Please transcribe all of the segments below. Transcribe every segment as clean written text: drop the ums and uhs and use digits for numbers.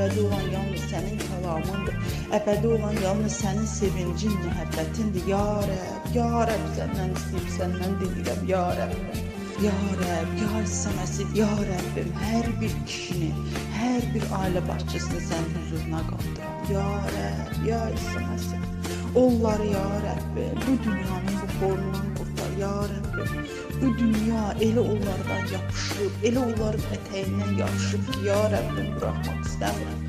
əbədi olan yalnız sənin kəlamındır. Əbədi olan yalnız sənin sevincin, məhəbbətindir. Ya Rəbb, səndən istəyib, səndən dilirəm, ya Rəbb. Ya Rəbb, ya İsa-Məsih, ya Rəbbim, hər bir kişini, hər bir ailə başçısını sənin huzuruna qaldıram. Ya Rəbb, ya İsa-Məsih. Onları ya Rəbbim, bu dünyanın bu borundan qurtar, ya Rəbbim. Bu dünya elə onlardan yapışıb, elə onların ətəyindən yapışıb ki, ya Rəbbim, bıraxmaq istəmirəm.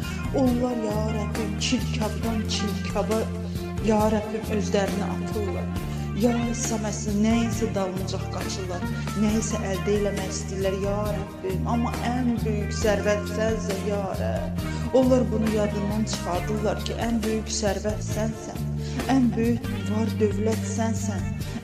Onlar ya Rəbbim, çirkabdan çirkaba, ya Rəbbim, özlərini atırlar. Ya İsa-Məsih, nəyisə dalınacaq qaçırlar, nəyisə əldə eləmək istəyirlər, ya Rəbbim. Amma ən böyük sərvət sənsə, ya Rəbb. Onlar bunu yadından çıxardırlar ki, ən böyük sərvət sənsən, ən böyük var dövlət sənsən,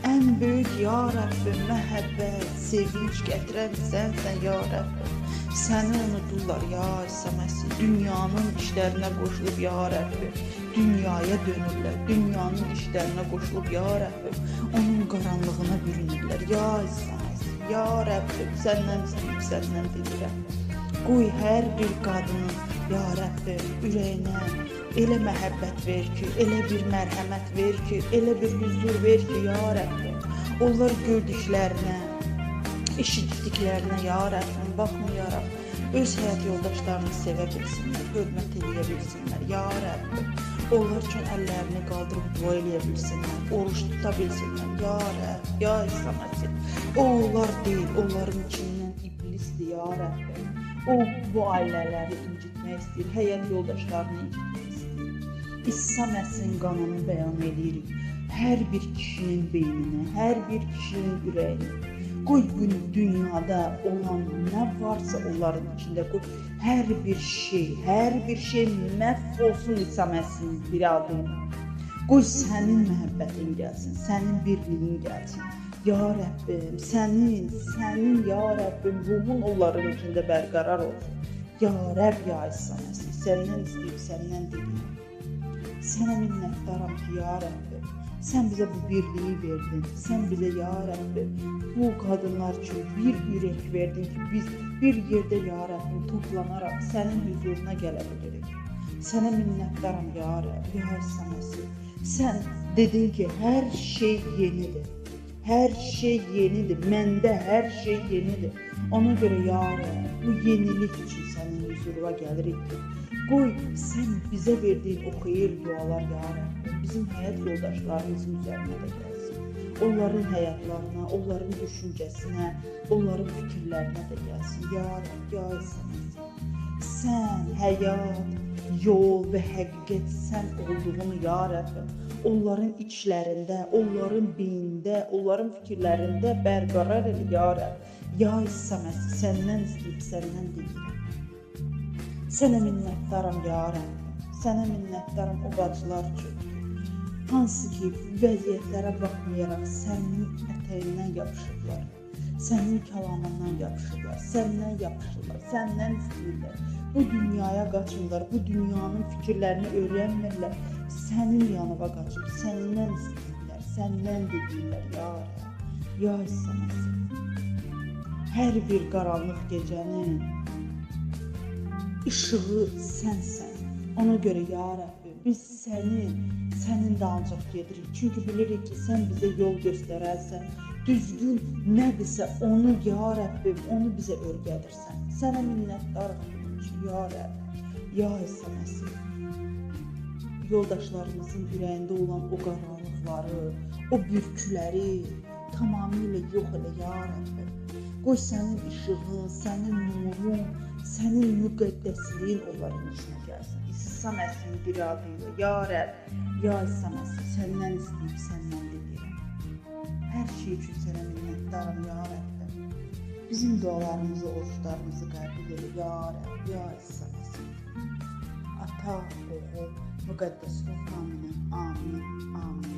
ən böyük, ya Rəbbim, məhəbbət, sevinç gətirən sənsən, ya Rəbbim. Səni unudurlar, ya İsa-Məsih, dünyanın işlərinə qoşulub, ya Rəbbim. Dünyaya dönürlər, dünyanın işlərinə qoşulub, ya Rəbbim. Onun qaranlığına bürünürlər, ya İsa-Məsih, ya Rəbbim, səndən istəyib, səndən dilirəm. Qoy hər bir qadının, ya Rəbbim, ürəyinə elə məhəbbət ver ki, elə bir mərhəmət ver ki, elə bir huzur ver ki, ya Rəbbim. Onlar gördüklərinə, eşitdiklərinə, ya Rəbbim, baxmayaraq, öz həyat yoldaşlarını sevə bilsinlər, hörmət edə bilsinlər, ya Rəbbim. Onlar üçün əllərini qaldırıb dua eləyə bilsinlər, oruç tuta bilsinlər, ya Rəbb, ya İsa-Məsih. O onlar deyil, onların içindən iblisdir, ya Rəbbim. O bu ailələri incitmək istəyir, həyat yoldaşlarını incitmək istəyir. İsa-Məsihin qanını bəyan edirik. Hər bir kişinin beyninə, hər bir kişinin ürəyinə. Qoy bu dünyada olan nə varsa onların içində qoy. Hər bir şey məhv olsun İsa-Məsihin bir adıyla. Qoy sənin məhəbbətin gəlsin, sənin birliyin gəlsin. Ya Rəbbim, sənin ya Rəbbim, ruhun onların içində bərqərar olsun. Ya Rəbb, ya İsa-Məsih, səndən istəyib, səndən diləyim. Sənə minnətdaram ki, ya Rəbbim, sən bizə bu birliyi verdin. Sən bizə, ya Rəbbim, bu qadınlar üçün bir ürək verdin ki, biz bir yerdə, ya Rəbbim, toplanaraq sənin huzuruna gələ bilirik. Sənə minnətdaram, ya Rəbb, ya İsa-Məsih. Sən dedin ki, hər şey yenidir. Hər şey yenidir, məndə hər şey yenidir. Ona görə, ya Rəbb, bu yenilik üçün sənin huzuruna gəlirik ki, qoy sən bizə verdiyin o xeyir dualar, ya Rəbb, bizim həyat yoldaşlarımızın üzərinə də gəlsin. Onların həyatlarına, onların düşüncəsinə, onların fikirlərinə də gəlsin. Ya Rəbb, ya İsa-Məsih, sən həyat, yol və həqiqət sən olduğunu, ya Rəbbim, onların içlərində, onların beynində, onların fikirlərində bərqərar elə, ya Rəbb. Ya İsa-Məsih, səndən istəyib, səndən diləyirəm. Sənə minnətdaram, ya Rəbb. Sənə minnətdaram o bacılar üçün. Hansı ki, vəziyyətlərə baxmayaraq sənin ətəyindən yapışırlar. Sənin kəlamından yapışırlar, səndən yapışırlar, səndən istəyirlər. Bu dünyaya qaçırlar, bu dünyanın fikirlərini öyrənmirlər. Sənin yanına qaçıb, səndən istəyirlər, səndən deyirlər, ya Rəbb, ya İsa-Məsih. Hər bir qaranlıq gecənin işığı sənsən. Ona görə, ya Rəbbim, biz sənin dalınca gedirik. Çünki bilirik ki, sən bizə yol göstərərsən. Düzgün nədirsə onu, ya Rəbbim, onu bizə öyrədirsən. Sənə minnətdarım, ya Rəbb, ya İsa-Məsih. Yoldaşlarımızın ürəyində olan o qaranlıqları, o bürküləri tamamilə yox elə, ya Rəbbim. Qoy sənin işığın, sənin nurun, sənin müqəddəsliyin onların içinə gəlsin. İsa-Məsihin bir adıyla, ya Rəbb, ya İsa-Məsih, səndən istəyib, səndən diləyirəm. Hər şey üçün sənə minnətdaram, ya Rəbbim. Bizim dualarımızı, oruçlarımızı qəbul elə, ya Rəbb, ya İsa-Məsih. Ata, oğul, müqəddəs ruh naminə. Amin, amin.